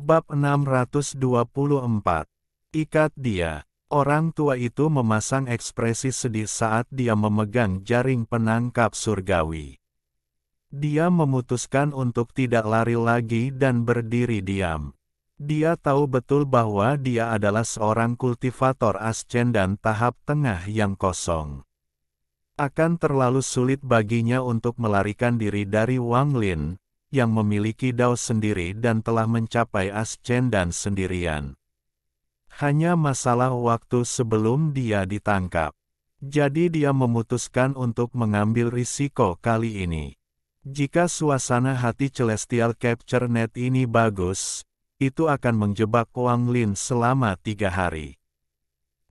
Bab 624. Ikat dia. Orang tua itu memasang ekspresi sedih saat dia memegang jaring penangkap surgawi. Dia memutuskan untuk tidak lari lagi dan berdiri diam. Dia tahu betul bahwa dia adalah seorang kultivator ascendan tahap tengah yang kosong. Akan terlalu sulit baginya untuk melarikan diri dari Wang Lin, yang memiliki dao sendiri dan telah mencapai ascendan sendirian. Hanya masalah waktu sebelum dia ditangkap. Jadi dia memutuskan untuk mengambil risiko kali ini. Jika suasana hati Celestial Capture Net ini bagus, itu akan menjebak Wang Lin selama 3 hari.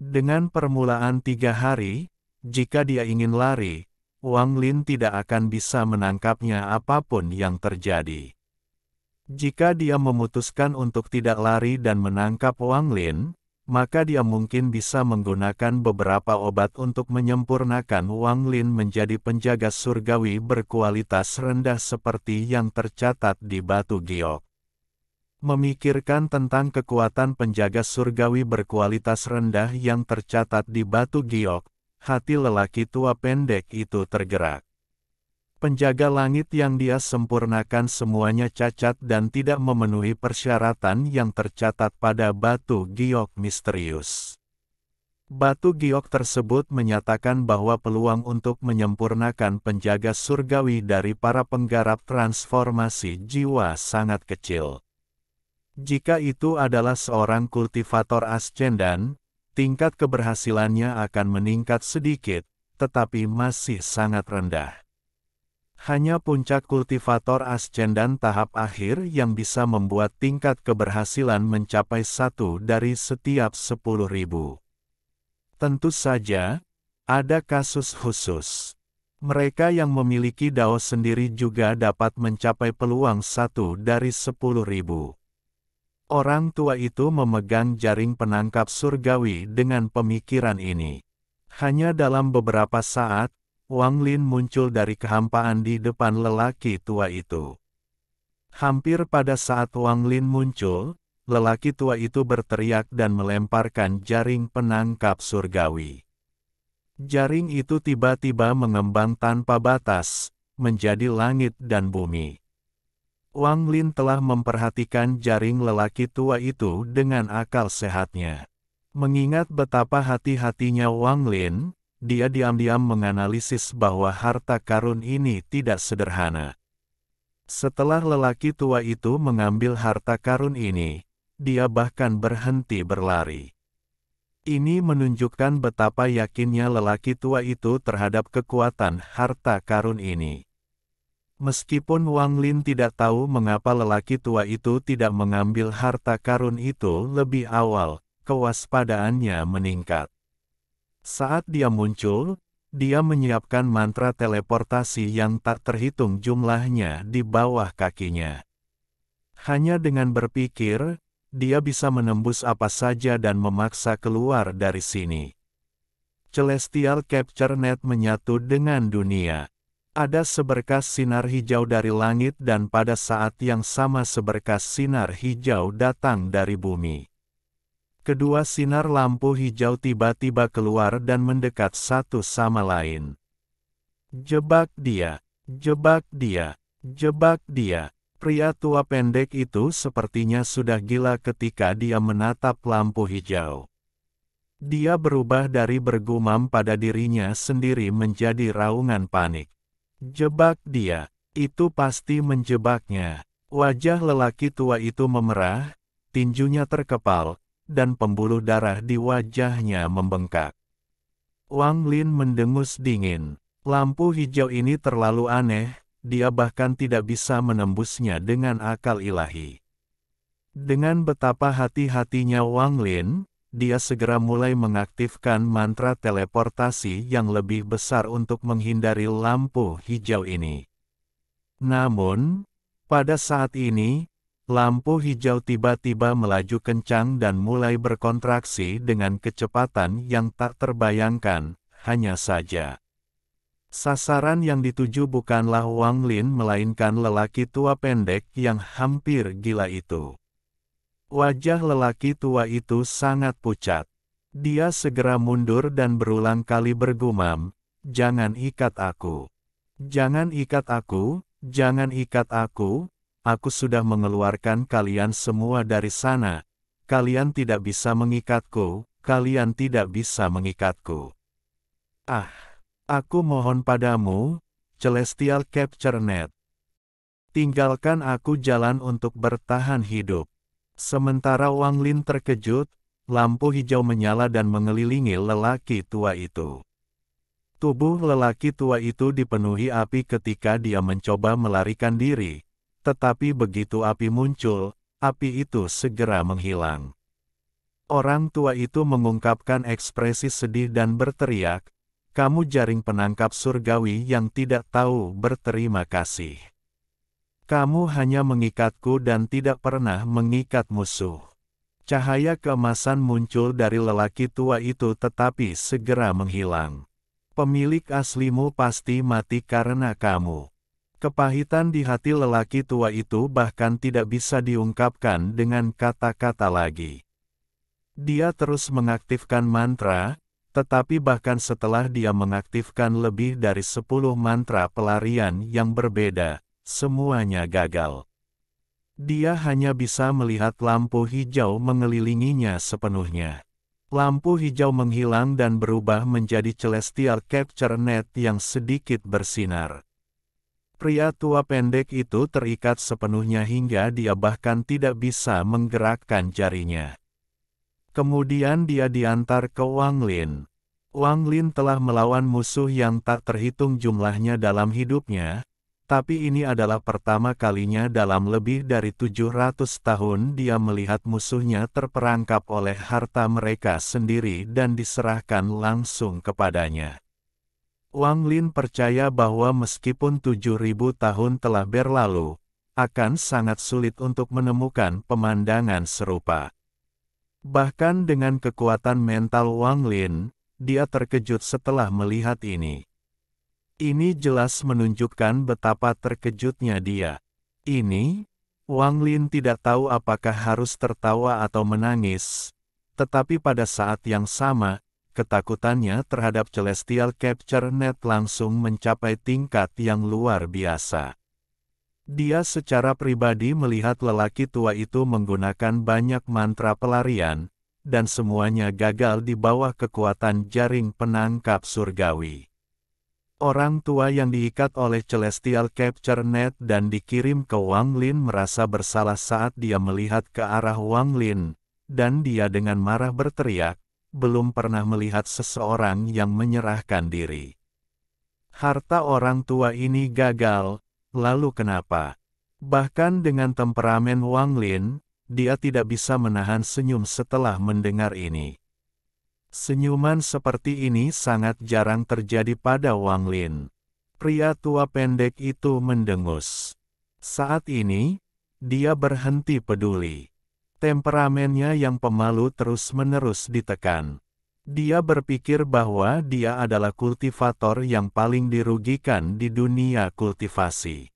Dengan permulaan 3 hari, jika dia ingin lari, Wang Lin tidak akan bisa menangkapnya apapun yang terjadi. Jika dia memutuskan untuk tidak lari dan menangkap Wang Lin, maka dia mungkin bisa menggunakan beberapa obat untuk menyempurnakan Wang Lin menjadi penjaga surgawi berkualitas rendah seperti yang tercatat di batu giok. Memikirkan tentang kekuatan penjaga surgawi berkualitas rendah yang tercatat di batu giok, hati lelaki tua pendek itu tergerak. Penjaga langit yang dia sempurnakan semuanya cacat dan tidak memenuhi persyaratan yang tercatat pada batu giok misterius. Batu giok tersebut menyatakan bahwa peluang untuk menyempurnakan penjaga surgawi dari para penggarap transformasi jiwa sangat kecil. Jika itu adalah seorang kultivator ascendan, tingkat keberhasilannya akan meningkat sedikit, tetapi masih sangat rendah. Hanya puncak kultivator ascendan tahap akhir yang bisa membuat tingkat keberhasilan mencapai 1 dari setiap 10.000. Tentu saja, ada kasus khusus. Mereka yang memiliki dao sendiri juga dapat mencapai peluang 1 dari 10.000. Orang tua itu memegang jaring penangkap surgawi dengan pemikiran ini. Hanya dalam beberapa saat, Wang Lin muncul dari kehampaan di depan lelaki tua itu. Hampir pada saat Wang Lin muncul, lelaki tua itu berteriak dan melemparkan jaring penangkap surgawi. Jaring itu tiba-tiba mengembang tanpa batas, menjadi langit dan bumi. Wang Lin telah memperhatikan jaring lelaki tua itu dengan akal sehatnya. Mengingat betapa hati-hatinya Wang Lin, dia diam-diam menganalisis bahwa harta karun ini tidak sederhana. Setelah lelaki tua itu mengambil harta karun ini, dia bahkan berhenti berlari. Ini menunjukkan betapa yakinnya lelaki tua itu terhadap kekuatan harta karun ini. Meskipun Wang Lin tidak tahu mengapa lelaki tua itu tidak mengambil harta karun itu lebih awal, kewaspadaannya meningkat. Saat dia muncul, dia menyiapkan mantra teleportasi yang tak terhitung jumlahnya di bawah kakinya. Hanya dengan berpikir, dia bisa menembus apa saja dan memaksa keluar dari sini. Celestial Capture Net menyatu dengan dunia. Ada seberkas sinar hijau dari langit dan pada saat yang sama seberkas sinar hijau datang dari bumi. Kedua sinar lampu hijau tiba-tiba keluar dan mendekat satu sama lain. Jebak dia, jebak dia, jebak dia. Pria tua pendek itu sepertinya sudah gila ketika dia menatap lampu hijau. Dia berubah dari bergumam pada dirinya sendiri menjadi raungan panik. Jebak dia, itu pasti menjebaknya. Wajah lelaki tua itu memerah, tinjunya terkepal, dan pembuluh darah di wajahnya membengkak. Wang Lin mendengus dingin. Lampu hijau ini terlalu aneh, dia bahkan tidak bisa menembusnya dengan akal ilahi. Dengan betapa hati-hatinya Wang Lin, dia segera mulai mengaktifkan mantra teleportasi yang lebih besar untuk menghindari lampu hijau ini. Namun, pada saat ini, lampu hijau tiba-tiba melaju kencang dan mulai berkontraksi dengan kecepatan yang tak terbayangkan, hanya saja. Sasaran yang dituju bukanlah Wang Lin melainkan lelaki tua pendek yang hampir gila itu. Wajah lelaki tua itu sangat pucat. Dia segera mundur dan berulang kali bergumam, "Jangan ikat aku. Jangan ikat aku, jangan ikat aku. Aku sudah mengeluarkan kalian semua dari sana. Kalian tidak bisa mengikatku, kalian tidak bisa mengikatku. Ah, aku mohon padamu, Celestial Capture Net. Tinggalkan aku jalan untuk bertahan hidup." Sementara Wang Lin terkejut, lampu hijau menyala dan mengelilingi lelaki tua itu. Tubuh lelaki tua itu dipenuhi api ketika dia mencoba melarikan diri, tetapi begitu api muncul, api itu segera menghilang. Orang tua itu mengungkapkan ekspresi sedih dan berteriak, "Kamu jaring penangkap surgawi yang tidak tahu berterima kasih. Kamu hanya mengikatku dan tidak pernah mengikat musuh." Cahaya keemasan muncul dari lelaki tua itu tetapi segera menghilang. "Pemilik aslimu pasti mati karena kamu." Kepahitan di hati lelaki tua itu bahkan tidak bisa diungkapkan dengan kata-kata lagi. Dia terus mengaktifkan mantra, tetapi bahkan setelah dia mengaktifkan lebih dari 10 mantra pelarian yang berbeda, semuanya gagal. Dia hanya bisa melihat lampu hijau mengelilinginya sepenuhnya. Lampu hijau menghilang dan berubah menjadi Celestial Capture Net yang sedikit bersinar. Pria tua pendek itu terikat sepenuhnya hingga dia bahkan tidak bisa menggerakkan jarinya. Kemudian dia diantar ke Wang Lin. Wang Lin telah melawan musuh yang tak terhitung jumlahnya dalam hidupnya, tapi ini adalah pertama kalinya dalam lebih dari 700 tahun dia melihat musuhnya terperangkap oleh harta mereka sendiri dan diserahkan langsung kepadanya. Wang Lin percaya bahwa meskipun 7.000 tahun telah berlalu, akan sangat sulit untuk menemukan pemandangan serupa. Bahkan dengan kekuatan mental Wang Lin, dia terkejut setelah melihat ini. Ini jelas menunjukkan betapa terkejutnya dia. Ini, Wang Lin tidak tahu apakah harus tertawa atau menangis, tetapi pada saat yang sama, ketakutannya terhadap Celestial Capture Net langsung mencapai tingkat yang luar biasa. Dia secara pribadi melihat lelaki tua itu menggunakan banyak mantra pelarian, dan semuanya gagal di bawah kekuatan jaring penangkap surgawi. Orang tua yang diikat oleh Celestial Capture Net dan dikirim ke Wang Lin merasa bersalah saat dia melihat ke arah Wang Lin, dan dia dengan marah berteriak, belum pernah melihat seseorang yang menyerahkan diri. Harta orang tua ini gagal, lalu kenapa? Bahkan dengan temperamen Wang Lin, dia tidak bisa menahan senyum setelah mendengar ini. Senyuman seperti ini sangat jarang terjadi pada Wang Lin. Pria tua pendek itu mendengus. Saat ini, dia berhenti peduli. Temperamennya yang pemalu terus-menerus ditekan. Dia berpikir bahwa dia adalah kultivator yang paling dirugikan di dunia kultivasi.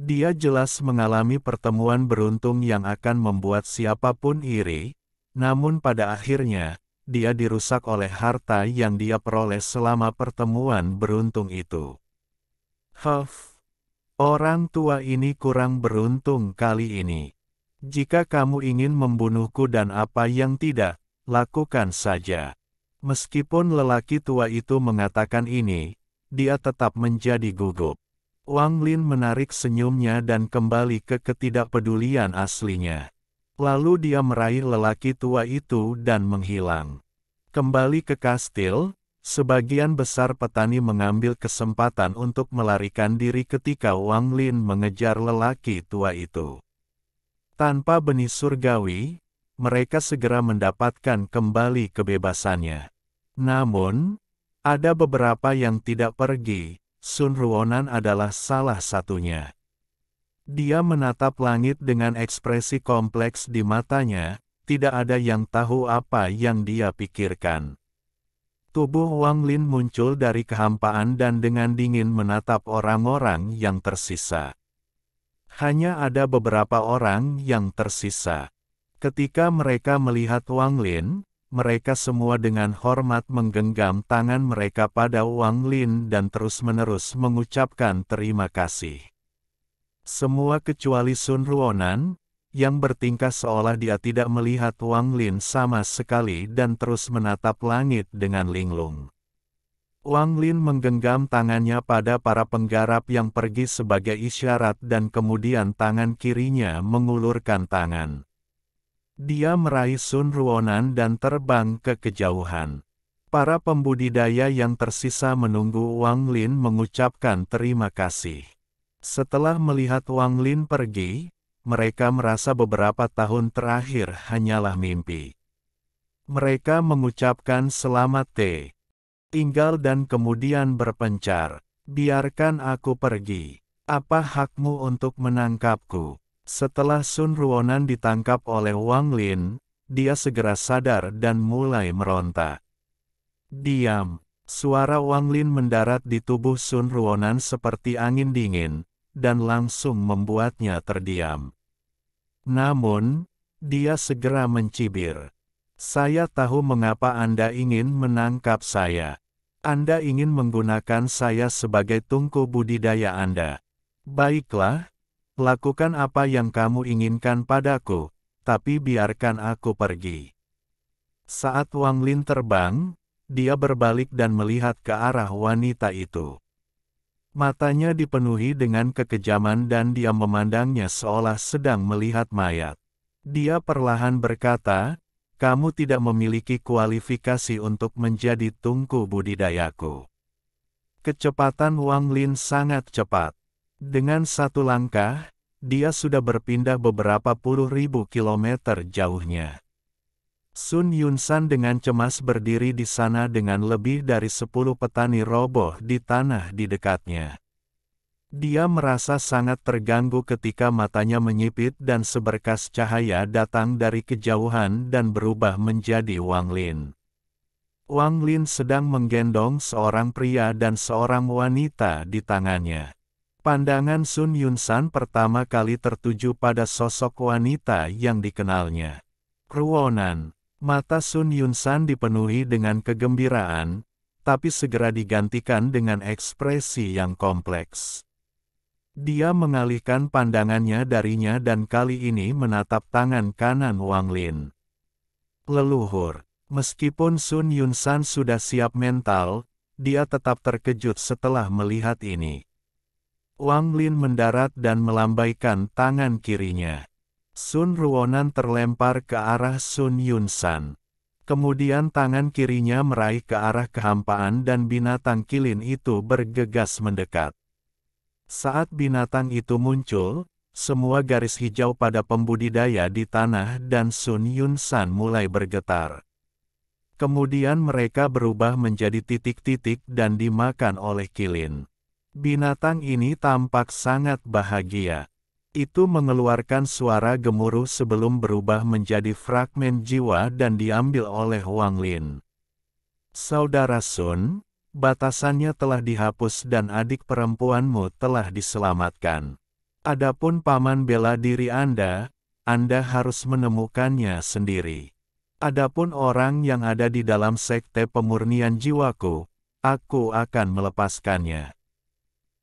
Dia jelas mengalami pertemuan beruntung yang akan membuat siapapun iri, namun pada akhirnya, dia dirusak oleh harta yang dia peroleh selama pertemuan beruntung itu. Orang tua ini kurang beruntung kali ini. Jika kamu ingin membunuhku dan apa yang tidak, lakukan saja. Meskipun lelaki tua itu mengatakan ini, dia tetap menjadi gugup. Wang Lin menarik senyumnya dan kembali ke ketidakpedulian aslinya. Lalu dia meraih lelaki tua itu dan menghilang. Kembali ke kastil, sebagian besar petani mengambil kesempatan untuk melarikan diri ketika Wang Lin mengejar lelaki tua itu. Tanpa benih surgawi, mereka segera mendapatkan kembali kebebasannya. Namun, ada beberapa yang tidak pergi, Sun Ruonan adalah salah satunya. Dia menatap langit dengan ekspresi kompleks di matanya, tidak ada yang tahu apa yang dia pikirkan. Tubuh Wang Lin muncul dari kehampaan dan dengan dingin menatap orang-orang yang tersisa. Hanya ada beberapa orang yang tersisa. Ketika mereka melihat Wang Lin, mereka semua dengan hormat menggenggam tangan mereka pada Wang Lin dan terus-menerus mengucapkan terima kasih. Semua kecuali Sun Ruonan, yang bertingkah seolah dia tidak melihat Wang Lin sama sekali dan terus menatap langit dengan linglung. Wang Lin menggenggam tangannya pada para penggarap yang pergi sebagai isyarat dan kemudian tangan kirinya mengulurkan tangan. Dia meraih Sun Ruonan dan terbang ke kejauhan. Para pembudidaya yang tersisa menunggu Wang Lin mengucapkan terima kasih. Setelah melihat Wang Lin pergi, mereka merasa beberapa tahun terakhir hanyalah mimpi. Mereka mengucapkan selamat tinggal dan kemudian berpencar. Biarkan aku pergi. Apa hakmu untuk menangkapku? Setelah Sun Ruonan ditangkap oleh Wang Lin, dia segera sadar dan mulai meronta. Diam. Suara Wang Lin mendarat di tubuh Sun Ruonan seperti angin dingin, dan langsung membuatnya terdiam. Namun, dia segera mencibir. Saya tahu mengapa Anda ingin menangkap saya. Anda ingin menggunakan saya sebagai tungku budidaya Anda. Baiklah, lakukan apa yang kamu inginkan padaku, tapi biarkan aku pergi. Saat Wang Lin terbang, dia berbalik dan melihat ke arah wanita itu. Matanya dipenuhi dengan kekejaman dan dia memandangnya seolah sedang melihat mayat. Dia perlahan berkata, "Kamu tidak memiliki kualifikasi untuk menjadi tungku budidayaku." Kecepatan Wang Lin sangat cepat. Dengan satu langkah, dia sudah berpindah beberapa puluh ribu kilometer jauhnya. Sun Yunsan dengan cemas berdiri di sana dengan lebih dari 10 petani roboh di tanah di dekatnya. Dia merasa sangat terganggu ketika matanya menyipit dan seberkas cahaya datang dari kejauhan dan berubah menjadi Wang Lin. Wang Lin sedang menggendong seorang pria dan seorang wanita di tangannya. Pandangan Sun Yunsan pertama kali tertuju pada sosok wanita yang dikenalnya. Ruonan. Mata Sun Yunsan dipenuhi dengan kegembiraan, tapi segera digantikan dengan ekspresi yang kompleks. Dia mengalihkan pandangannya darinya dan kali ini menatap tangan kanan Wang Lin. Leluhur. Meskipun Sun Yunsan sudah siap mental, dia tetap terkejut setelah melihat ini. Wang Lin mendarat dan melambaikan tangan kirinya. Sun Ruonan terlempar ke arah Sun Yunsan. Kemudian tangan kirinya meraih ke arah kehampaan dan binatang kilin itu bergegas mendekat. Saat binatang itu muncul, semua garis hijau pada pembudidaya di tanah dan Sun Yunsan mulai bergetar. Kemudian mereka berubah menjadi titik-titik dan dimakan oleh kilin. Binatang ini tampak sangat bahagia. Itu mengeluarkan suara gemuruh sebelum berubah menjadi fragmen jiwa dan diambil oleh Wang Lin. Saudara Sun, batasannya telah dihapus dan adik perempuanmu telah diselamatkan. Adapun paman bela diri Anda harus menemukannya sendiri. Adapun orang yang ada di dalam sekte pemurnian jiwaku, aku akan melepaskannya.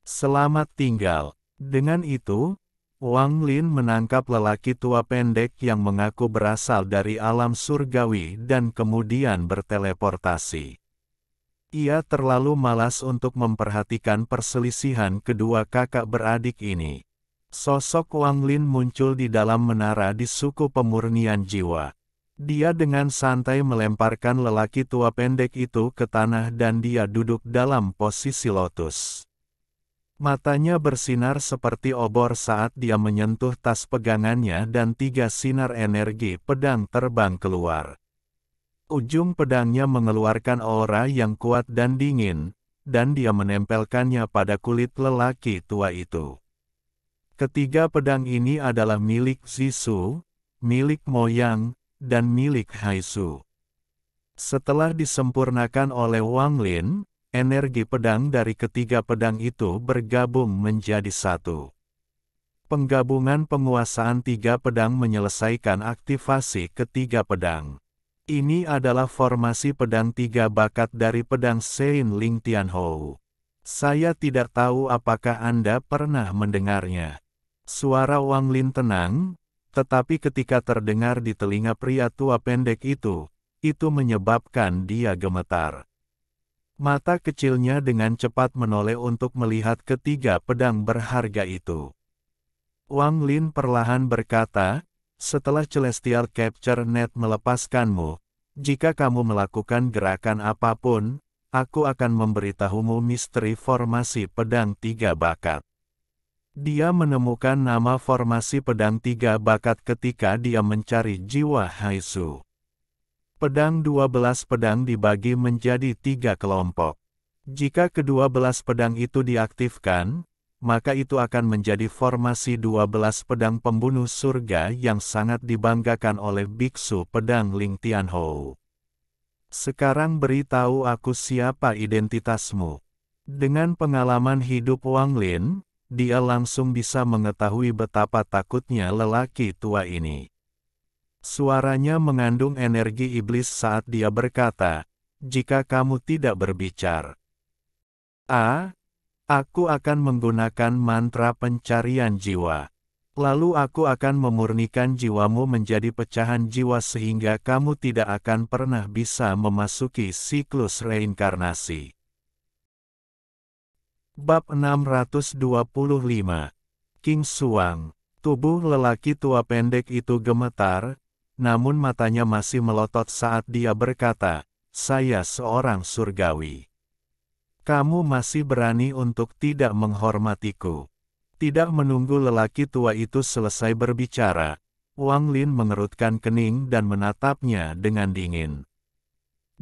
Selamat tinggal. Dengan itu, Wang Lin menangkap lelaki tua pendek yang mengaku berasal dari alam surgawi dan kemudian berteleportasi. Ia terlalu malas untuk memperhatikan perselisihan kedua kakak beradik ini. Sosok Wang Lin muncul di dalam menara di suku pemurnian jiwa. Dia dengan santai melemparkan lelaki tua pendek itu ke tanah dan dia duduk dalam posisi lotus. Matanya bersinar seperti obor saat dia menyentuh tas pegangannya dan 3 sinar energi pedang terbang keluar. Ujung pedangnya mengeluarkan aura yang kuat dan dingin, dan dia menempelkannya pada kulit lelaki tua itu. Ketiga pedang ini adalah milik Zisu, milik Moyang, dan milik Haisu. Setelah disempurnakan oleh Wang Lin, energi pedang dari ketiga pedang itu bergabung menjadi satu. Penggabungan penguasaan tiga pedang menyelesaikan aktivasi ketiga pedang. Ini adalah formasi pedang tiga bakat dari pedang Sein Ling Tianhou. Saya tidak tahu apakah Anda pernah mendengarnya. Suara Wang Lin tenang, tetapi ketika terdengar di telinga pria tua pendek itu menyebabkan dia gemetar. Mata kecilnya dengan cepat menoleh untuk melihat ketiga pedang berharga itu. Wang Lin perlahan berkata, setelah Celestial Capture Net melepaskanmu, jika kamu melakukan gerakan apapun, aku akan memberitahumu misteri formasi pedang tiga bakat. Dia menemukan nama formasi pedang tiga bakat ketika dia mencari jiwa Haisu. Pedang 12 pedang dibagi menjadi 3 kelompok. Jika kedua-belas pedang itu diaktifkan, maka itu akan menjadi formasi 12 pedang pembunuh surga yang sangat dibanggakan oleh biksu pedang Ling Tianhou. Sekarang beritahu aku siapa identitasmu. Dengan pengalaman hidup Wang Lin, dia langsung bisa mengetahui betapa takutnya lelaki tua ini. Suaranya mengandung energi iblis saat dia berkata, jika kamu tidak berbicara. Aku akan menggunakan mantra pencarian jiwa. Lalu aku akan memurnikan jiwamu menjadi pecahan jiwa sehingga kamu tidak akan pernah bisa memasuki siklus reinkarnasi. Bab 625. King Suang. Tubuh lelaki tua pendek itu gemetar, namun matanya masih melotot saat dia berkata, saya seorang surgawi. Kamu masih berani untuk tidak menghormatiku. Tidak menunggu lelaki tua itu selesai berbicara, Wang Lin mengerutkan kening dan menatapnya dengan dingin.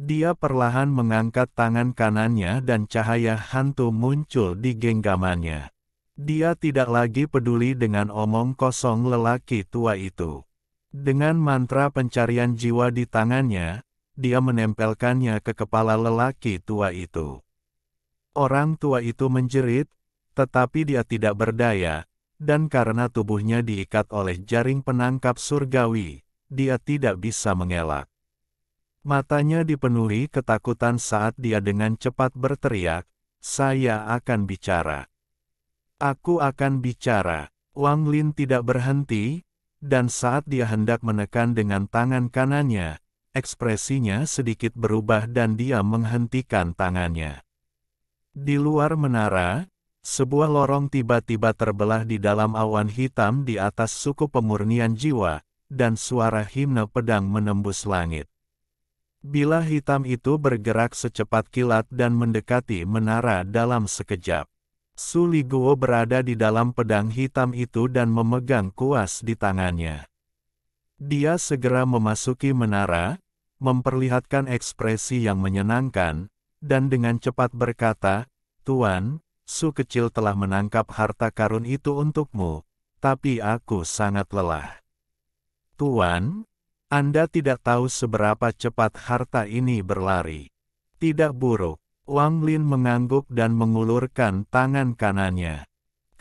Dia perlahan mengangkat tangan kanannya dan cahaya hantu muncul di genggamannya. Dia tidak lagi peduli dengan omong kosong lelaki tua itu. Dengan mantra pencarian jiwa di tangannya, dia menempelkannya ke kepala lelaki tua itu. Orang tua itu menjerit, tetapi dia tidak berdaya, dan karena tubuhnya diikat oleh jaring penangkap surgawi, dia tidak bisa mengelak. Matanya dipenuhi ketakutan saat dia dengan cepat berteriak, saya akan bicara. Aku akan bicara. Wang Lin tidak berhenti, dan saat dia hendak menekan dengan tangan kanannya, ekspresinya sedikit berubah dan dia menghentikan tangannya. Di luar menara, sebuah lorong tiba-tiba terbelah di dalam awan hitam di atas suku pemurnian jiwa, dan suara himne pedang menembus langit. Bila hitam itu bergerak secepat kilat dan mendekati menara dalam sekejap. Su Liguo berada di dalam pedang hitam itu dan memegang kuas di tangannya. Dia segera memasuki menara, memperlihatkan ekspresi yang menyenangkan, dan dengan cepat berkata, Tuan, Su kecil telah menangkap harta karun itu untukmu, tapi aku sangat lelah. Tuan, Anda tidak tahu seberapa cepat harta ini berlari. Tidak buruk. Wang Lin mengangguk dan mengulurkan tangan kanannya.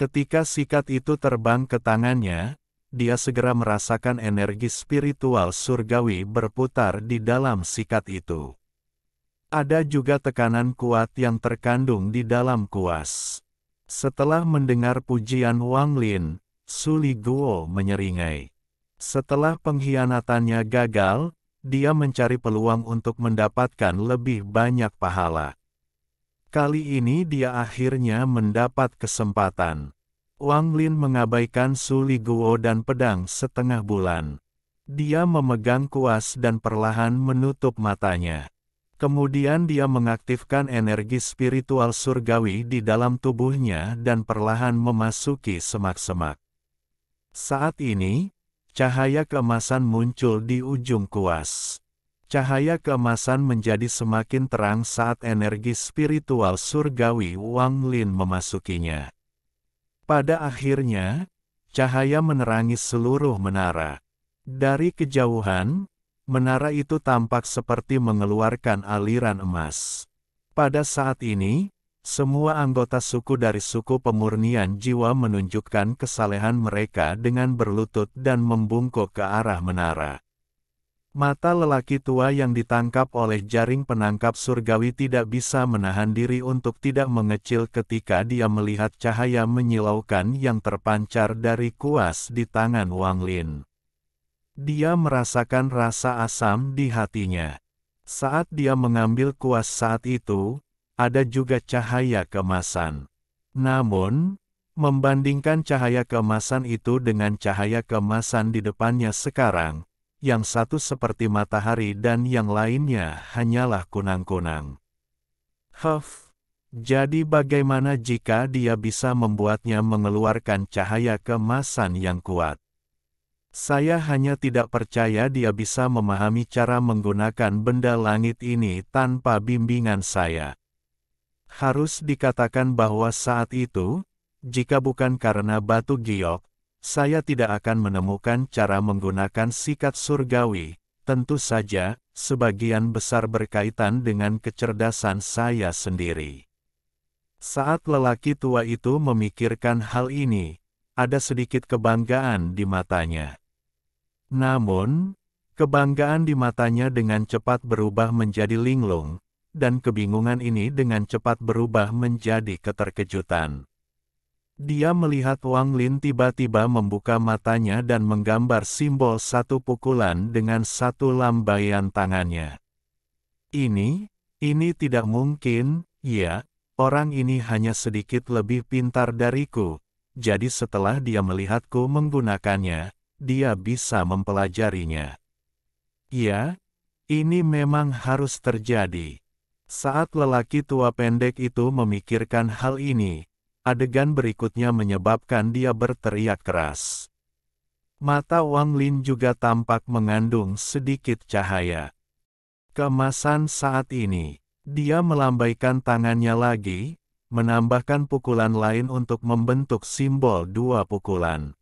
Ketika sikat itu terbang ke tangannya, dia segera merasakan energi spiritual surgawi berputar di dalam sikat itu. Ada juga tekanan kuat yang terkandung di dalam kuas. Setelah mendengar pujian Wang Lin, Su Liguo menyeringai. Setelah pengkhianatannya gagal, dia mencari peluang untuk mendapatkan lebih banyak pahala. Kali ini dia akhirnya mendapat kesempatan. Wang Lin mengabaikan Su Liguo dan pedang setengah bulan. Dia memegang kuas dan perlahan menutup matanya. Kemudian dia mengaktifkan energi spiritual surgawi di dalam tubuhnya dan perlahan memasuki semak-semak. Saat ini, cahaya keemasan muncul di ujung kuas. Cahaya keemasan menjadi semakin terang saat energi spiritual surgawi Wang Lin memasukinya. Pada akhirnya, cahaya menerangi seluruh menara. Dari kejauhan, menara itu tampak seperti mengeluarkan aliran emas. Pada saat ini, Semua anggota suku dari suku pemurnian jiwa menunjukkan kesalehan mereka dengan berlutut dan membungkuk ke arah menara. Mata lelaki tua yang ditangkap oleh jaring penangkap surgawi tidak bisa menahan diri untuk tidak mengecil ketika dia melihat cahaya menyilaukan yang terpancar dari kuas di tangan Wang Lin. Dia merasakan rasa asam di hatinya. Saat dia mengambil kuas saat itu, ada juga cahaya keemasan. Namun, membandingkan cahaya keemasan itu dengan cahaya keemasan di depannya sekarang, yang satu seperti matahari dan yang lainnya hanyalah kunang-kunang. Jadi bagaimana jika dia bisa membuatnya mengeluarkan cahaya keemasan yang kuat? Saya hanya tidak percaya dia bisa memahami cara menggunakan benda langit ini tanpa bimbingan saya. Harus dikatakan bahwa saat itu, jika bukan karena batu giok, saya tidak akan menemukan cara menggunakan sikat surgawi. Tentu saja, sebagian besar berkaitan dengan kecerdasan saya sendiri. Saat lelaki tua itu memikirkan hal ini, ada sedikit kebanggaan di matanya. Namun, kebanggaan di matanya dengan cepat berubah menjadi linglung, dan kebingungan ini dengan cepat berubah menjadi keterkejutan. Dia melihat Wang Lin tiba-tiba membuka matanya dan menggambar simbol satu pukulan dengan satu lambaian tangannya. Ini tidak mungkin, ya, orang ini hanya sedikit lebih pintar dariku, jadi setelah dia melihatku menggunakannya, dia bisa mempelajarinya. Ya, ini memang harus terjadi. Saat lelaki tua pendek itu memikirkan hal ini, adegan berikutnya menyebabkan dia berteriak keras. Mata Wang Lin juga tampak mengandung sedikit cahaya. Keemasan saat ini, dia melambaikan tangannya lagi, menambahkan pukulan lain untuk membentuk simbol dua pukulan.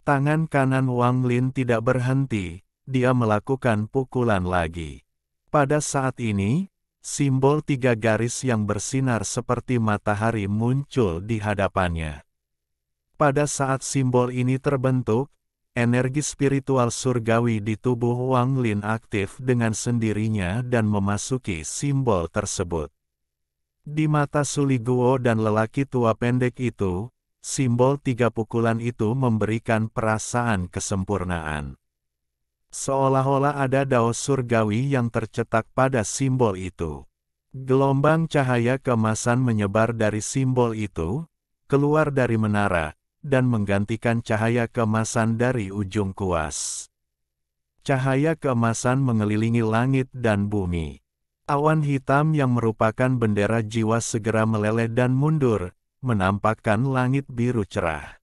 Tangan kanan Wang Lin tidak berhenti, dia melakukan pukulan lagi. Pada saat ini, simbol tiga garis yang bersinar seperti matahari muncul di hadapannya. Pada saat simbol ini terbentuk, energi spiritual surgawi di tubuh Wang Lin aktif dengan sendirinya dan memasuki simbol tersebut. Di mata Suli Guo dan lelaki tua pendek itu, simbol tiga pukulan itu memberikan perasaan kesempurnaan. Seolah-olah ada dao surgawi yang tercetak pada simbol itu. Gelombang cahaya keemasan menyebar dari simbol itu, keluar dari menara, dan menggantikan cahaya keemasan dari ujung kuas. Cahaya keemasan mengelilingi langit dan bumi. Awan hitam yang merupakan bendera jiwa segera meleleh dan mundur, menampakkan langit biru cerah.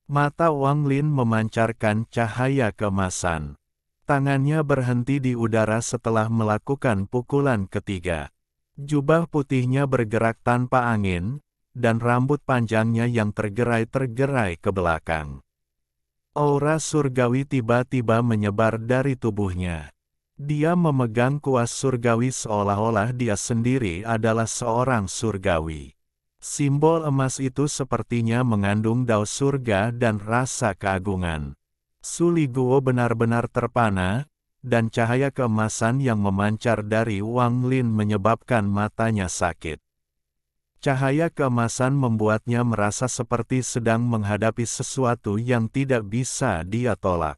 Mata Wang Lin memancarkan cahaya keemasan. Tangannya berhenti di udara setelah melakukan pukulan ketiga. Jubah putihnya bergerak tanpa angin, dan rambut panjangnya yang tergerai-tergerai ke belakang. Aura surgawi tiba-tiba menyebar dari tubuhnya. Dia memegang kuas surgawi seolah-olah dia sendiri adalah seorang surgawi. Simbol emas itu sepertinya mengandung dao surga dan rasa keagungan. Suli Guo benar-benar terpana, dan cahaya keemasan yang memancar dari Wang Lin menyebabkan matanya sakit. Cahaya keemasan membuatnya merasa seperti sedang menghadapi sesuatu yang tidak bisa dia tolak.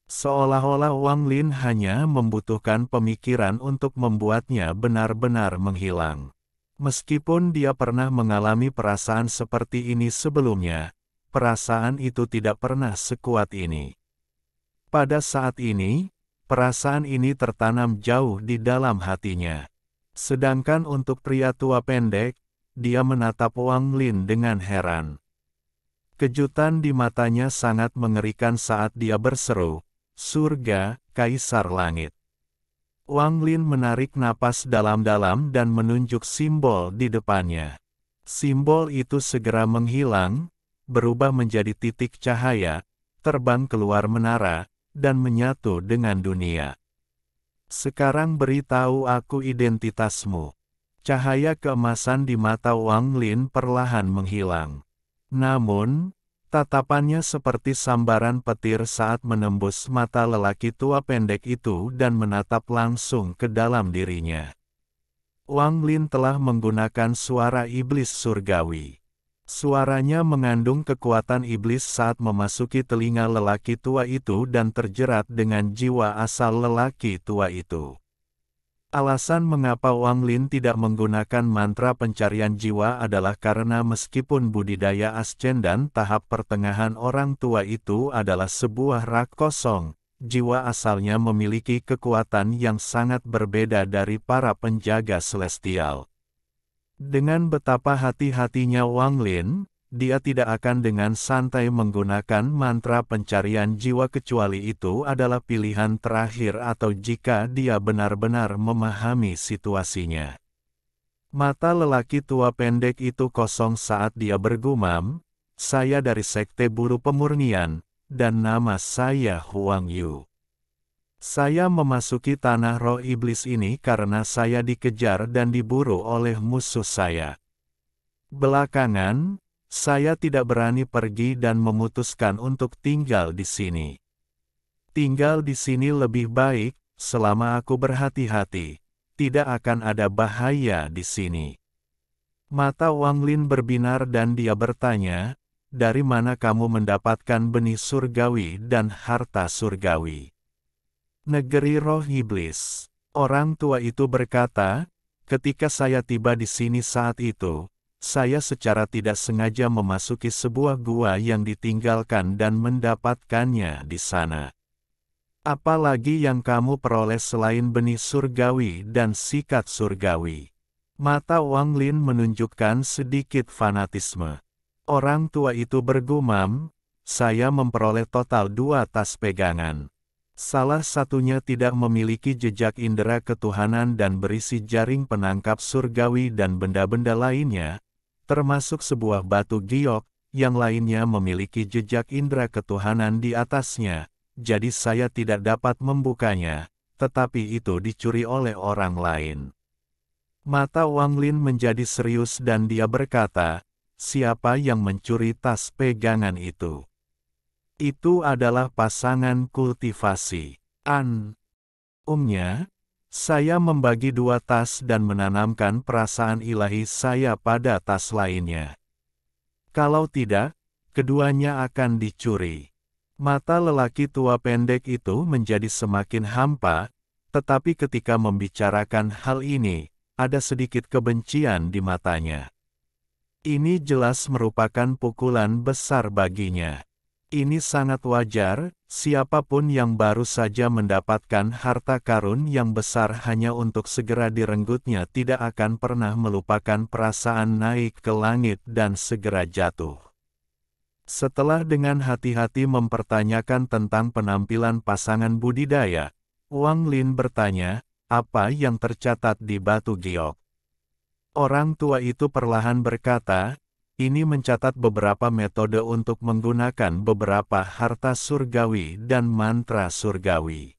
Seolah-olah Wang Lin hanya membutuhkan pemikiran untuk membuatnya benar-benar menghilang. Meskipun dia pernah mengalami perasaan seperti ini sebelumnya, perasaan itu tidak pernah sekuat ini. Pada saat ini, perasaan ini tertanam jauh di dalam hatinya. Sedangkan untuk pria tua pendek, dia menatap Wang Lin dengan heran. Kejutan di matanya sangat mengerikan saat dia berseru, "Surga, Kaisar Langit." Wang Lin menarik napas dalam-dalam dan menunjuk simbol di depannya. Simbol itu segera menghilang, berubah menjadi titik cahaya, terbang keluar menara, dan menyatu dengan dunia. "Sekarang beritahu aku identitasmu." Cahaya keemasan di mata Wang Lin perlahan menghilang. Namun, tatapannya seperti sambaran petir saat menembus mata lelaki tua pendek itu dan menatap langsung ke dalam dirinya. Wang Lin telah menggunakan suara iblis surgawi. Suaranya mengandung kekuatan iblis saat memasuki telinga lelaki tua itu dan terjerat dengan jiwa asal lelaki tua itu. Alasan mengapa Wang Lin tidak menggunakan mantra pencarian jiwa adalah karena meskipun budidaya ascendan tahap pertengahan orang tua itu adalah sebuah rak kosong, jiwa asalnya memiliki kekuatan yang sangat berbeda dari para penjaga celestial. Dengan betapa hati-hatinya Wang Lin, dia tidak akan dengan santai menggunakan mantra pencarian jiwa kecuali itu adalah pilihan terakhir atau jika dia benar-benar memahami situasinya. Mata lelaki tua pendek itu kosong saat dia bergumam, "Saya dari Sekte Buru Pemurnian, dan nama saya Huang Yu. Saya memasuki tanah roh iblis ini karena saya dikejar dan diburu oleh musuh saya. Belakangan, saya tidak berani pergi dan memutuskan untuk tinggal di sini. Tinggal di sini lebih baik, selama aku berhati-hati. Tidak akan ada bahaya di sini." Mata Wang Lin berbinar dan dia bertanya, "Dari mana kamu mendapatkan benih surgawi dan harta surgawi?" "Negeri roh iblis." Orang tua itu berkata, "Ketika saya tiba di sini saat itu, saya secara tidak sengaja memasuki sebuah gua yang ditinggalkan dan mendapatkannya di sana. Apalagi yang kamu peroleh selain benih surgawi dan sikat surgawi?" Mata Wang Lin menunjukkan sedikit fanatisme. Orang tua itu bergumam, "Saya memperoleh total 2 tas pegangan. Salah satunya tidak memiliki jejak indera ketuhanan dan berisi jaring penangkap surgawi dan benda-benda lainnya, termasuk sebuah batu giok, yang lainnya memiliki jejak indera ketuhanan di atasnya, jadi saya tidak dapat membukanya, tetapi itu dicuri oleh orang lain." Mata Wang Lin menjadi serius dan dia berkata, "Siapa yang mencuri tas pegangan itu?" "Itu adalah pasangan kultivasi. Umumnya, saya membagi 2 tas dan menanamkan perasaan ilahi saya pada tas lainnya. Kalau tidak, keduanya akan dicuri." Mata lelaki tua pendek itu menjadi semakin hampa, tetapi ketika membicarakan hal ini, ada sedikit kebencian di matanya. Ini jelas merupakan pukulan besar baginya. Ini sangat wajar, siapapun yang baru saja mendapatkan harta karun yang besar hanya untuk segera direnggutnya tidak akan pernah melupakan perasaan naik ke langit dan segera jatuh. Setelah dengan hati-hati mempertanyakan tentang penampilan pasangan budidaya, Wang Lin bertanya, "Apa yang tercatat di batu giok?" Orang tua itu perlahan berkata, "Ini mencatat beberapa metode untuk menggunakan beberapa harta surgawi dan mantra surgawi.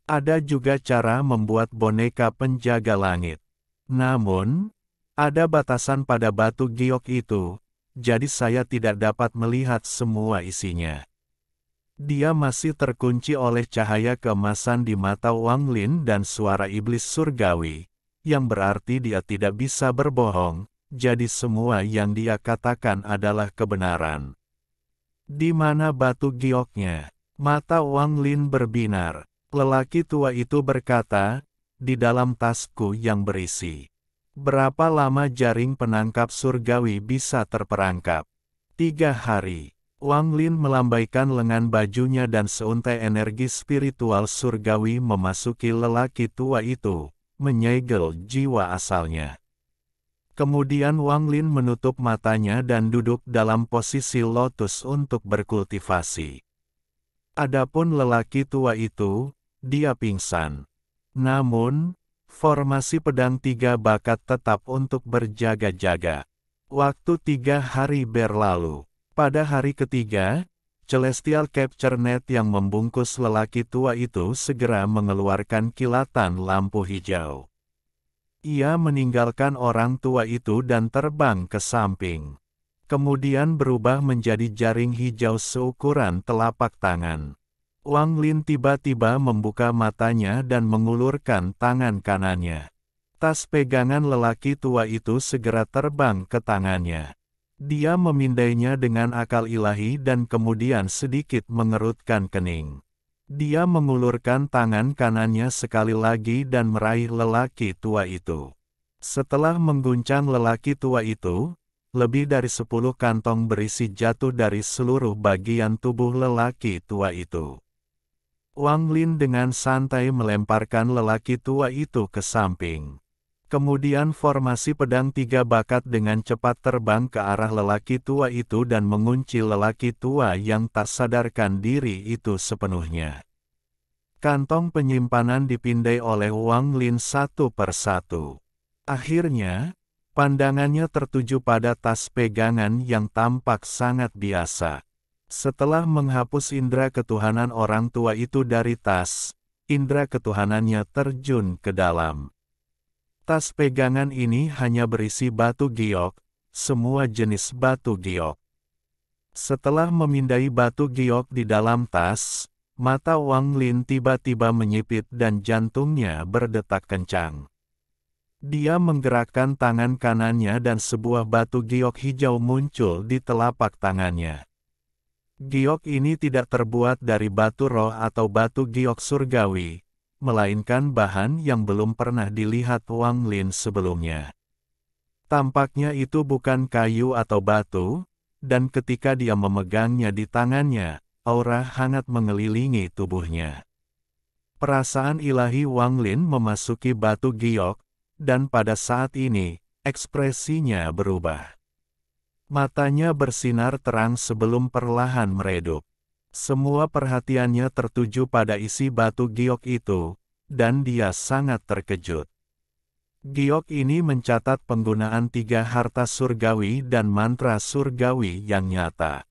Ada juga cara membuat boneka penjaga langit. Namun, ada batasan pada batu giok itu, jadi saya tidak dapat melihat semua isinya." Dia masih terkunci oleh cahaya keemasan di mata Wang Lin dan suara iblis surgawi, yang berarti dia tidak bisa berbohong. Jadi semua yang dia katakan adalah kebenaran. "Di mana batu gioknya?" Mata Wang Lin berbinar. Lelaki tua itu berkata, "Di dalam tasku yang berisi." "Berapa lama jaring penangkap surgawi bisa terperangkap?" 3 hari. Wang Lin melambaikan lengan bajunya dan seuntai energi spiritual surgawi memasuki lelaki tua itu, menyegel jiwa asalnya. Kemudian Wang Lin menutup matanya dan duduk dalam posisi lotus untuk berkultivasi. Adapun lelaki tua itu, dia pingsan. Namun, formasi pedang 3 bakat tetap untuk berjaga-jaga. Waktu 3 hari berlalu. Pada hari ketiga, Celestial Capture Net yang membungkus lelaki tua itu segera mengeluarkan kilatan lampu hijau. Ia meninggalkan orang tua itu dan terbang ke samping. Kemudian berubah menjadi jaring hijau seukuran telapak tangan. Wang Lin tiba-tiba membuka matanya dan mengulurkan tangan kanannya. Tas pegangan lelaki tua itu segera terbang ke tangannya. Dia memindainya dengan akal ilahi dan kemudian sedikit mengerutkan kening. Dia mengulurkan tangan kanannya sekali lagi dan meraih lelaki tua itu. Setelah mengguncang lelaki tua itu, lebih dari 10 kantong berisi jatuh dari seluruh bagian tubuh lelaki tua itu. Wang Lin dengan santai melemparkan lelaki tua itu ke samping. Kemudian formasi pedang 3 bakat dengan cepat terbang ke arah lelaki tua itu dan mengunci lelaki tua yang tak sadarkan diri itu sepenuhnya. Kantong penyimpanan dipindai oleh Wang Lin satu persatu. Akhirnya, pandangannya tertuju pada tas pegangan yang tampak sangat biasa. Setelah menghapus indera ketuhanan orang tua itu dari tas, indera ketuhanannya terjun ke dalam. Tas pegangan ini hanya berisi batu giok, semua jenis batu giok. Setelah memindai batu giok di dalam tas, mata Wang Lin tiba-tiba menyipit dan jantungnya berdetak kencang. Dia menggerakkan tangan kanannya dan sebuah batu giok hijau muncul di telapak tangannya. Giok ini tidak terbuat dari batu roh atau batu giok surgawi, melainkan bahan yang belum pernah dilihat Wang Lin sebelumnya. Tampaknya itu bukan kayu atau batu, dan ketika dia memegangnya di tangannya, aura hangat mengelilingi tubuhnya. Perasaan ilahi Wang Lin memasuki batu giok, dan pada saat ini, ekspresinya berubah. Matanya bersinar terang sebelum perlahan meredup. Semua perhatiannya tertuju pada isi batu giok itu, dan dia sangat terkejut. Giok ini mencatat penggunaan 3 harta surgawi dan mantra surgawi yang nyata.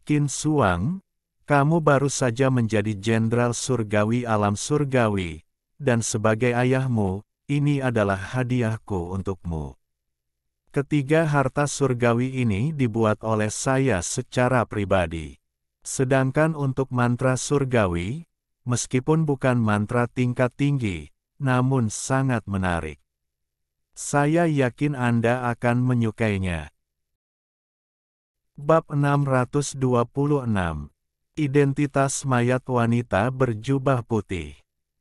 Qin Suang, kamu baru saja menjadi jenderal surgawi alam surgawi, dan sebagai ayahmu, ini adalah hadiahku untukmu. Ketiga harta surgawi ini dibuat oleh saya secara pribadi. Sedangkan untuk mantra surgawi, meskipun bukan mantra tingkat tinggi, namun sangat menarik. Saya yakin Anda akan menyukainya. Bab 626. Identitas mayat wanita berjubah putih.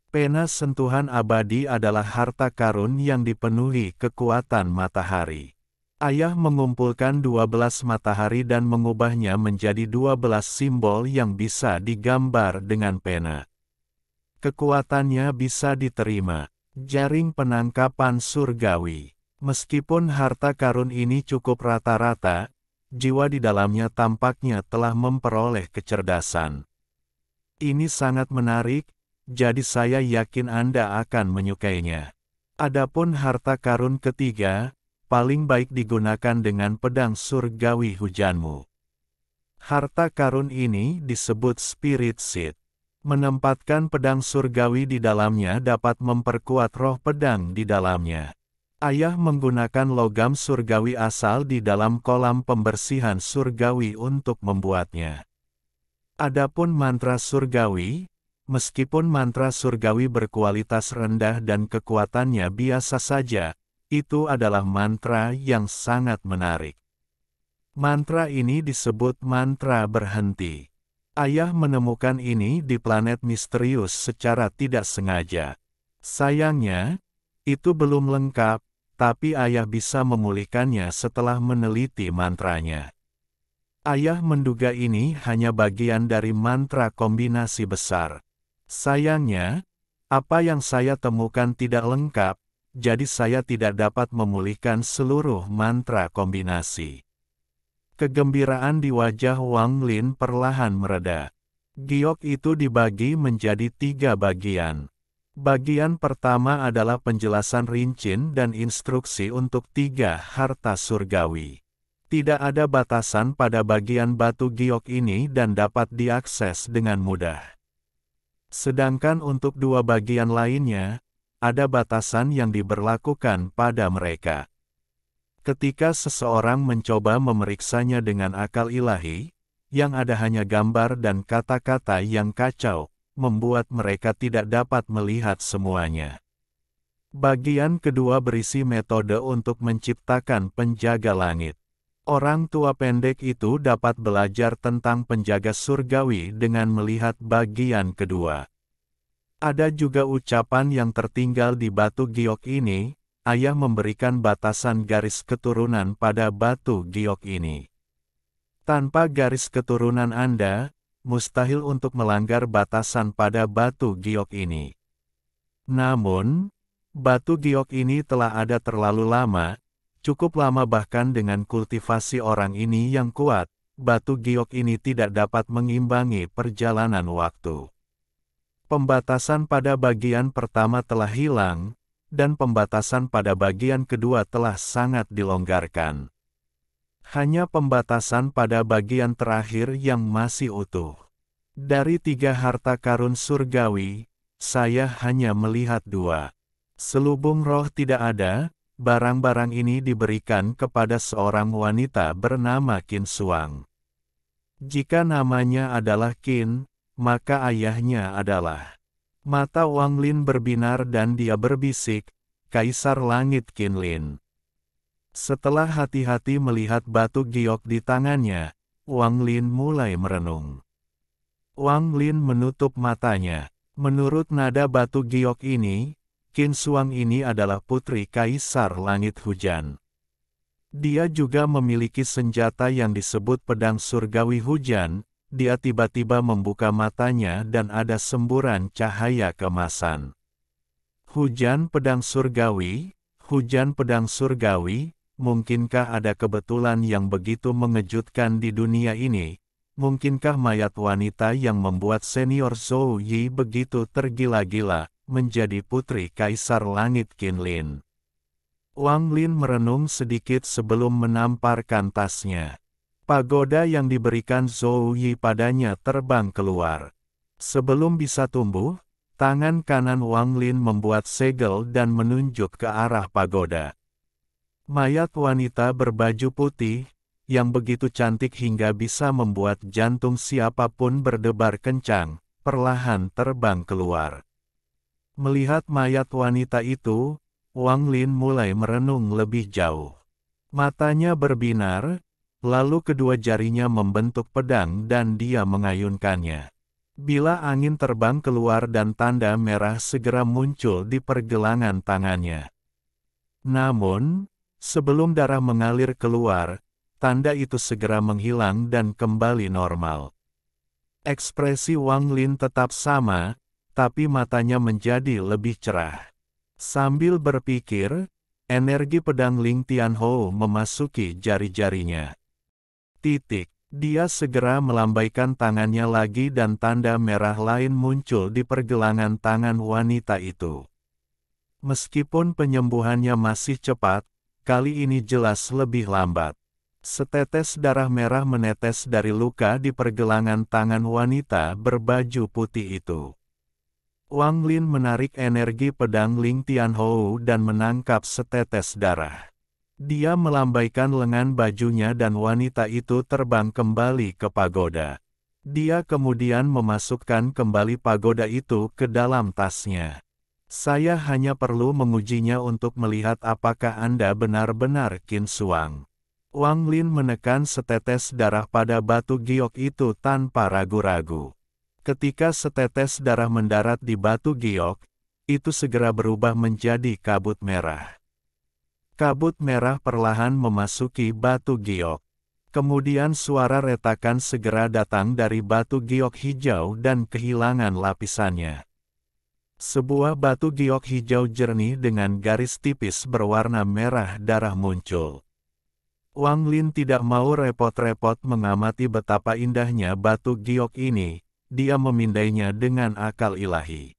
Pena sentuhan abadi adalah harta karun yang dipenuhi kekuatan matahari. Ayah mengumpulkan 12 matahari dan mengubahnya menjadi 12 simbol yang bisa digambar dengan pena. Kekuatannya bisa diterima. Jaring penangkapan surgawi. Meskipun harta karun ini cukup rata-rata, jiwa di dalamnya tampaknya telah memperoleh kecerdasan. Ini sangat menarik, jadi saya yakin Anda akan menyukainya. Adapun harta karun ketiga, paling baik digunakan dengan pedang surgawi hujanmu. Harta karun ini disebut Spirit Seed. Menempatkan pedang surgawi di dalamnya dapat memperkuat roh pedang di dalamnya. Ayah menggunakan logam surgawi asal di dalam kolam pembersihan surgawi untuk membuatnya. Adapun mantra surgawi, meskipun mantra surgawi berkualitas rendah dan kekuatannya biasa saja, itu adalah mantra yang sangat menarik. Mantra ini disebut mantra berhenti. Ayah menemukan ini di planet misterius secara tidak sengaja. Sayangnya, itu belum lengkap, tapi ayah bisa memulihkannya setelah meneliti mantranya. Ayah menduga ini hanya bagian dari mantra kombinasi besar. Sayangnya, apa yang saya temukan tidak lengkap, jadi saya tidak dapat memulihkan seluruh mantra kombinasi. Kegembiraan di wajah Wang Lin perlahan mereda. Giok itu dibagi menjadi 3 bagian. Bagian pertama adalah penjelasan rinci dan instruksi untuk 3 harta surgawi. Tidak ada batasan pada bagian batu giok ini dan dapat diakses dengan mudah. Sedangkan untuk 2 bagian lainnya, ada batasan yang diberlakukan pada mereka. Ketika seseorang mencoba memeriksanya dengan akal ilahi, yang ada hanya gambar dan kata-kata yang kacau, membuat mereka tidak dapat melihat semuanya. Bagian kedua berisi metode untuk menciptakan penjaga langit. Orang tua pendek itu dapat belajar tentang penjaga surgawi dengan melihat bagian kedua. Ada juga ucapan yang tertinggal di batu giok ini. Ayah memberikan batasan garis keturunan pada batu giok ini. Tanpa garis keturunan Anda, mustahil untuk melanggar batasan pada batu giok ini. Namun, batu giok ini telah ada terlalu lama, cukup lama bahkan dengan kultivasi orang ini yang kuat, batu giok ini tidak dapat mengimbangi perjalanan waktu. Pembatasan pada bagian pertama telah hilang, dan pembatasan pada bagian kedua telah sangat dilonggarkan. Hanya pembatasan pada bagian terakhir yang masih utuh. Dari 3 harta karun surgawi, saya hanya melihat 2. Selubung roh tidak ada, barang-barang ini diberikan kepada seorang wanita bernama Qin Xuang. Jika namanya adalah Qin, maka ayahnya adalah. Mata Wang Lin berbinar dan dia berbisik, Kaisar Langit Qin Lin. Setelah hati-hati melihat batu giok di tangannya, Wang Lin mulai merenung. Wang Lin menutup matanya. Menurut nada batu giok ini, Qin Xuang ini adalah putri Kaisar Langit Hujan. Dia juga memiliki senjata yang disebut pedang surgawi hujan. Dia tiba-tiba membuka matanya dan ada semburan cahaya kemasan. Hujan pedang surgawi, mungkinkah ada kebetulan yang begitu mengejutkan di dunia ini? Mungkinkah mayat wanita yang membuat senior Zhou Yi begitu tergila-gila, menjadi putri Kaisar Langit Qin Lin? Wang Lin merenung sedikit sebelum menamparkan tasnya. Pagoda yang diberikan Zhou Yi padanya terbang keluar. Sebelum bisa tumbuh, tangan kanan Wang Lin membuat segel dan menunjuk ke arah pagoda. Mayat wanita berbaju putih, yang begitu cantik hingga bisa membuat jantung siapapun berdebar kencang, perlahan terbang keluar. Melihat mayat wanita itu, Wang Lin mulai merenung lebih jauh. Matanya berbinar, lalu kedua jarinya membentuk pedang dan dia mengayunkannya. Bila angin terbang keluar dan tanda merah segera muncul di pergelangan tangannya. Namun, sebelum darah mengalir keluar, tanda itu segera menghilang dan kembali normal. Ekspresi Wang Lin tetap sama, tapi matanya menjadi lebih cerah. Sambil berpikir, energi pedang Ling Tianhou memasuki jari-jarinya. Dia segera melambaikan tangannya lagi dan tanda merah lain muncul di pergelangan tangan wanita itu. Meskipun penyembuhannya masih cepat, kali ini jelas lebih lambat. Setetes darah merah menetes dari luka di pergelangan tangan wanita berbaju putih itu. Wang Lin menarik energi pedang Ling Tianhou dan menangkap setetes darah. Dia melambaikan lengan bajunya dan wanita itu terbang kembali ke pagoda. Dia kemudian memasukkan kembali pagoda itu ke dalam tasnya. Saya hanya perlu mengujinya untuk melihat apakah Anda benar-benar Qin Xuang. Wang Lin menekan setetes darah pada batu giok itu tanpa ragu-ragu. Ketika setetes darah mendarat di batu giok, itu segera berubah menjadi kabut merah. Kabut merah perlahan memasuki batu giok. Kemudian suara retakan segera datang dari batu giok hijau dan kehilangan lapisannya. Sebuah batu giok hijau jernih dengan garis tipis berwarna merah darah muncul. Wang Lin tidak mau repot-repot mengamati betapa indahnya batu giok ini, dia memindainya dengan akal ilahi.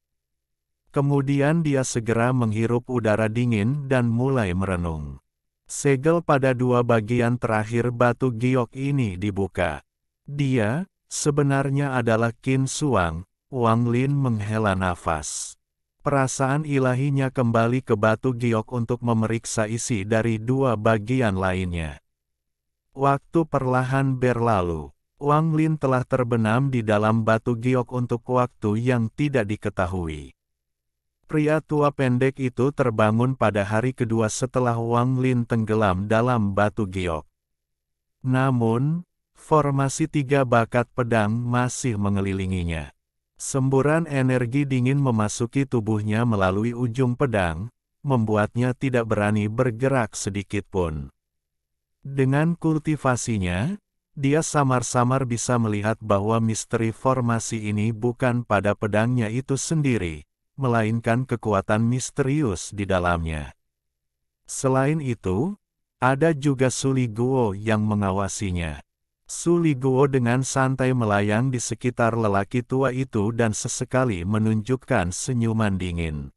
Kemudian dia segera menghirup udara dingin dan mulai merenung. Segel pada dua bagian terakhir batu giok ini dibuka. Dia, sebenarnya adalah Qin Xuang. Wang Lin menghela nafas. Perasaan ilahinya kembali ke batu giok untuk memeriksa isi dari dua bagian lainnya. Waktu perlahan berlalu. Wang Lin telah terbenam di dalam batu giok untuk waktu yang tidak diketahui. Pria tua pendek itu terbangun pada hari kedua setelah Wang Lin tenggelam dalam batu giok. Namun, formasi tiga bakat pedang masih mengelilinginya. Semburan energi dingin memasuki tubuhnya melalui ujung pedang, membuatnya tidak berani bergerak sedikit pun. Dengan kultivasinya, dia samar-samar bisa melihat bahwa misteri formasi ini bukan pada pedangnya itu sendiri, melainkan kekuatan misterius di dalamnya. Selain itu, ada juga Su Li Guo yang mengawasinya. Su Li Guo dengan santai melayang di sekitar lelaki tua itu dan sesekali menunjukkan senyuman dingin.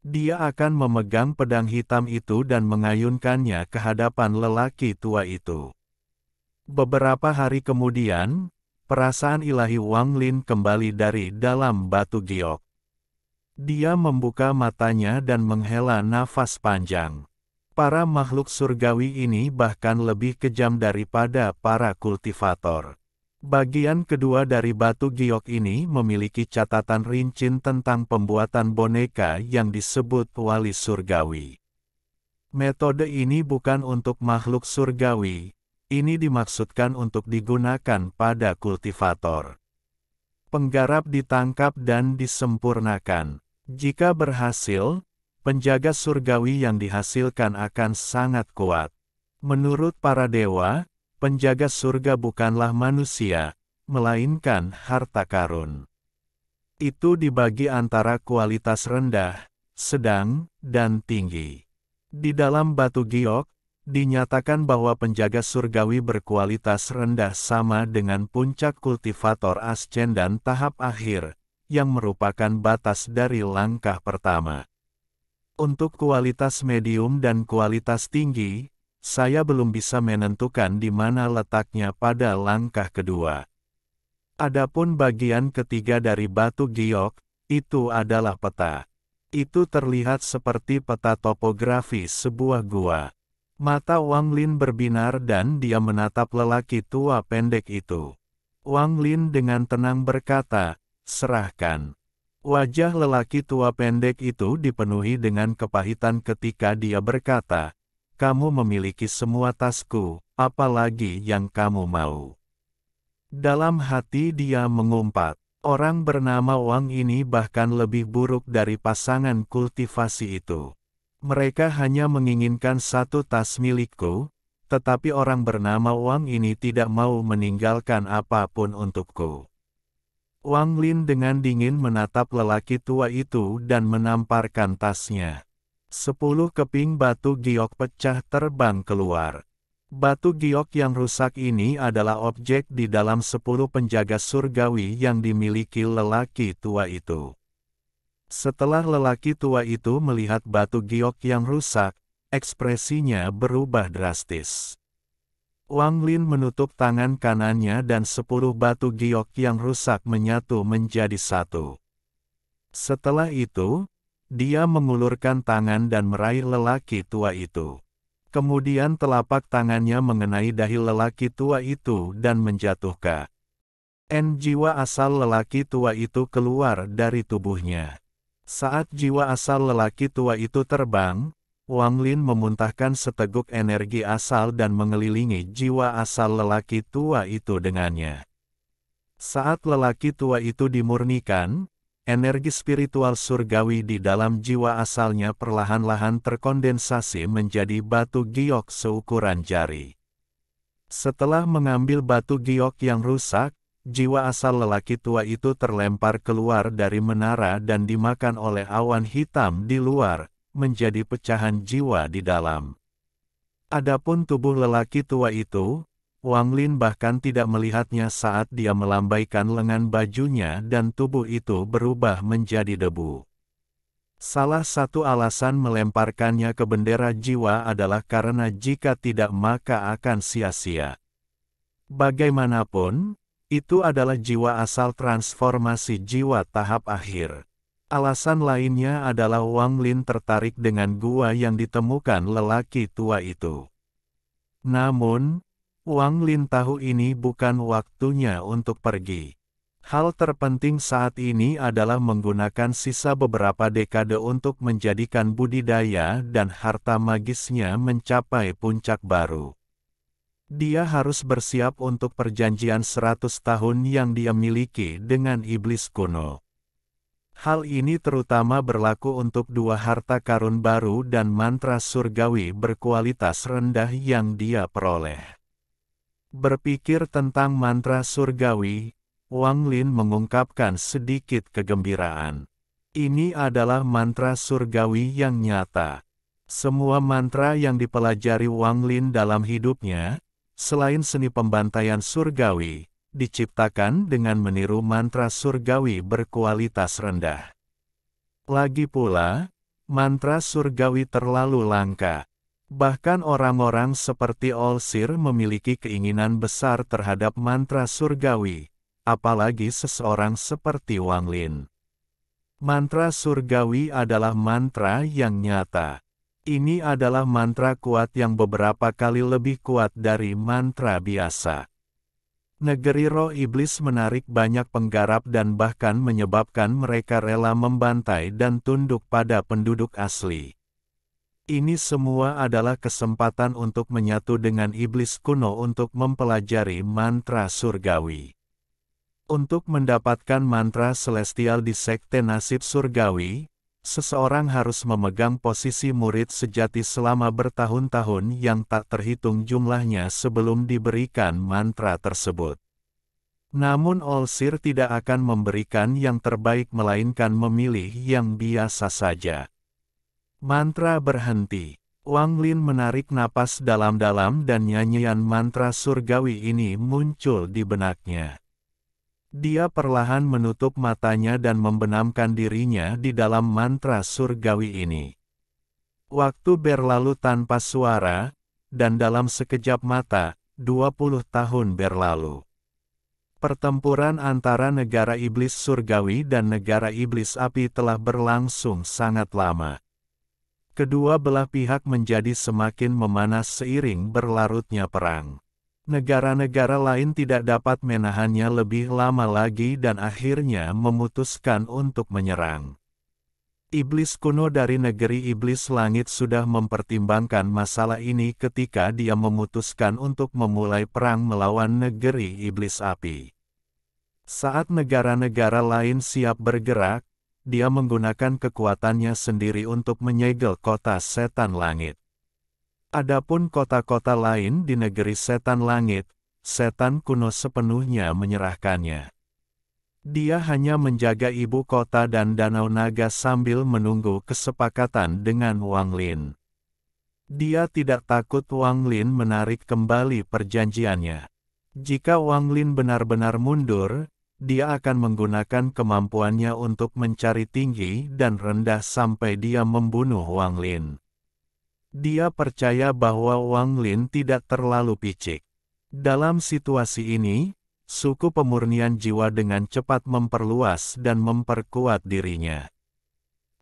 Dia akan memegang pedang hitam itu dan mengayunkannya ke hadapan lelaki tua itu. Beberapa hari kemudian, perasaan ilahi Wang Lin kembali dari dalam batu giok. Dia membuka matanya dan menghela nafas panjang. Para makhluk surgawi ini bahkan lebih kejam daripada para kultivator. Bagian kedua dari batu giok ini memiliki catatan rinci tentang pembuatan boneka yang disebut wali surgawi. Metode ini bukan untuk makhluk surgawi, ini dimaksudkan untuk digunakan pada kultivator. Penggarap ditangkap dan disempurnakan. Jika berhasil, penjaga surgawi yang dihasilkan akan sangat kuat. Menurut para dewa, penjaga surga bukanlah manusia, melainkan harta karun. Itu dibagi antara kualitas rendah, sedang, dan tinggi. Di dalam batu giok, dinyatakan bahwa penjaga surgawi berkualitas rendah sama dengan puncak kultivator ascendan tahap akhir, yang merupakan batas dari langkah pertama. Untuk kualitas medium dan kualitas tinggi, saya belum bisa menentukan di mana letaknya pada langkah kedua. Adapun bagian ketiga dari batu giok, itu adalah peta. Itu terlihat seperti peta topografi sebuah gua. Mata Wang Lin berbinar dan dia menatap lelaki tua pendek itu. Wang Lin dengan tenang berkata, "Serahkan." Wajah lelaki tua pendek itu dipenuhi dengan kepahitan ketika dia berkata, "Kamu memiliki semua tasku, apalagi yang kamu mau?" Dalam hati dia mengumpat, orang bernama Wang ini bahkan lebih buruk dari pasangan kultivasi itu. Mereka hanya menginginkan satu tas milikku, tetapi orang bernama Wang ini tidak mau meninggalkan apapun untukku. Wang Lin dengan dingin menatap lelaki tua itu dan menamparkan tasnya. 10 keping batu giok pecah terbang keluar. Batu giok yang rusak ini adalah objek di dalam 10 penjaga surgawi yang dimiliki lelaki tua itu. Setelah lelaki tua itu melihat batu giok yang rusak, ekspresinya berubah drastis. Wang Lin menutup tangan kanannya dan 10 batu giok yang rusak menyatu menjadi satu. Setelah itu, dia mengulurkan tangan dan meraih lelaki tua itu. Kemudian telapak tangannya mengenai dahi lelaki tua itu dan menjatuhkan. Jiwa asal lelaki tua itu keluar dari tubuhnya. Saat jiwa asal lelaki tua itu terbang, Wang Lin memuntahkan seteguk energi asal dan mengelilingi jiwa asal lelaki tua itu dengannya. Saat lelaki tua itu dimurnikan, energi spiritual surgawi di dalam jiwa asalnya perlahan-lahan terkondensasi menjadi batu giok seukuran jari. Setelah mengambil batu giok yang rusak, jiwa asal lelaki tua itu terlempar keluar dari menara dan dimakan oleh awan hitam di luar, menjadi pecahan jiwa di dalam. Adapun tubuh lelaki tua itu, Wang Lin bahkan tidak melihatnya saat dia melambaikan lengan bajunya dan tubuh itu berubah menjadi debu. Salah satu alasan melemparkannya ke bendera jiwa adalah karena jika tidak maka akan sia-sia. Bagaimanapun, itu adalah jiwa asal transformasi jiwa tahap akhir. Alasan lainnya adalah Wang Lin tertarik dengan gua yang ditemukan lelaki tua itu. Namun, Wang Lin tahu ini bukan waktunya untuk pergi. Hal terpenting saat ini adalah menggunakan sisa beberapa dekade untuk menjadikan budidaya dan harta magisnya mencapai puncak baru. Dia harus bersiap untuk perjanjian 100 tahun yang dia miliki dengan iblis kuno. Hal ini terutama berlaku untuk dua harta karun baru dan mantra surgawi berkualitas rendah yang dia peroleh. Berpikir tentang mantra surgawi, Wang Lin mengungkapkan sedikit kegembiraan. Ini adalah mantra surgawi yang nyata. Semua mantra yang dipelajari Wang Lin dalam hidupnya, selain seni pembantaian surgawi, diciptakan dengan meniru mantra surgawi berkualitas rendah. Lagi pula, mantra surgawi terlalu langka. Bahkan orang-orang seperti Olsir memiliki keinginan besar terhadap mantra surgawi, apalagi seseorang seperti Wang Lin. Mantra surgawi adalah mantra yang nyata. Ini adalah mantra kuat yang beberapa kali lebih kuat dari mantra biasa. Negeri roh iblis menarik banyak penggarap dan bahkan menyebabkan mereka rela membantai dan tunduk pada penduduk asli. Ini semua adalah kesempatan untuk menyatu dengan iblis kuno untuk mempelajari mantra surgawi. Untuk mendapatkan mantra celestial di sekte nasib surgawi, seseorang harus memegang posisi murid sejati selama bertahun-tahun yang tak terhitung jumlahnya sebelum diberikan mantra tersebut. Namun Olsir tidak akan memberikan yang terbaik melainkan memilih yang biasa saja. Mantra berhenti. Wang Lin menarik napas dalam-dalam dan nyanyian mantra surgawi ini muncul di benaknya. Dia perlahan menutup matanya dan membenamkan dirinya di dalam mantra surgawi ini. Waktu berlalu tanpa suara, dan dalam sekejap mata, 20 tahun berlalu. Pertempuran antara negara iblis surgawi dan negara iblis api telah berlangsung sangat lama. Kedua belah pihak menjadi semakin memanas seiring berlarutnya perang. Negara-negara lain tidak dapat menahannya lebih lama lagi dan akhirnya memutuskan untuk menyerang. Iblis kuno dari negeri iblis langit sudah mempertimbangkan masalah ini ketika dia memutuskan untuk memulai perang melawan negeri iblis api. Saat negara-negara lain siap bergerak, dia menggunakan kekuatannya sendiri untuk menyegel kota setan langit. Adapun kota-kota lain di negeri setan langit, setan kuno sepenuhnya menyerahkannya. Dia hanya menjaga ibu kota dan danau naga sambil menunggu kesepakatan dengan Wang Lin. Dia tidak takut Wang Lin menarik kembali perjanjiannya. Jika Wang Lin benar-benar mundur, dia akan menggunakan kemampuannya untuk mencari tinggi dan rendah sampai dia membunuh Wang Lin. Dia percaya bahwa Wang Lin tidak terlalu picik. Dalam situasi ini, suku pemurnian jiwa dengan cepat memperluas dan memperkuat dirinya.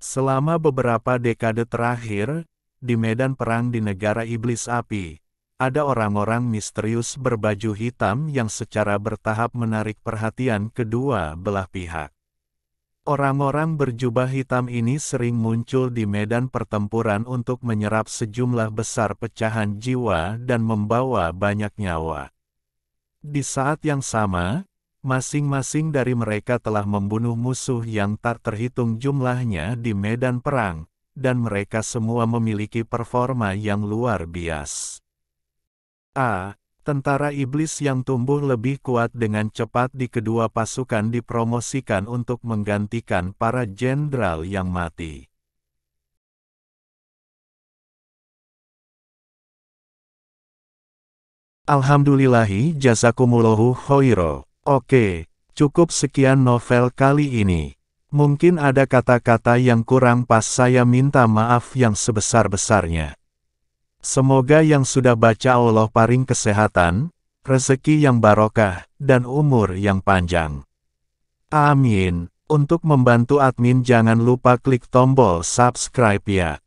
Selama beberapa dekade terakhir, di medan perang di negara iblis api, ada orang-orang misterius berbaju hitam yang secara bertahap menarik perhatian kedua belah pihak. Orang-orang berjubah hitam ini sering muncul di medan pertempuran untuk menyerap sejumlah besar pecahan jiwa dan membawa banyak nyawa. Di saat yang sama, masing-masing dari mereka telah membunuh musuh yang tak terhitung jumlahnya di medan perang, dan mereka semua memiliki performa yang luar biasa. Tentara iblis yang tumbuh lebih kuat dengan cepat di kedua pasukan dipromosikan untuk menggantikan para jenderal yang mati. Alhamdulillahi jazakumullahu khairo. Oke, cukup sekian novel kali ini. Mungkin ada kata-kata yang kurang pas, saya minta maaf yang sebesar-besarnya. Semoga yang sudah baca Allah paring kesehatan, rezeki yang barokah, dan umur yang panjang. Amin. Untuk membantu admin jangan lupa klik tombol subscribe ya.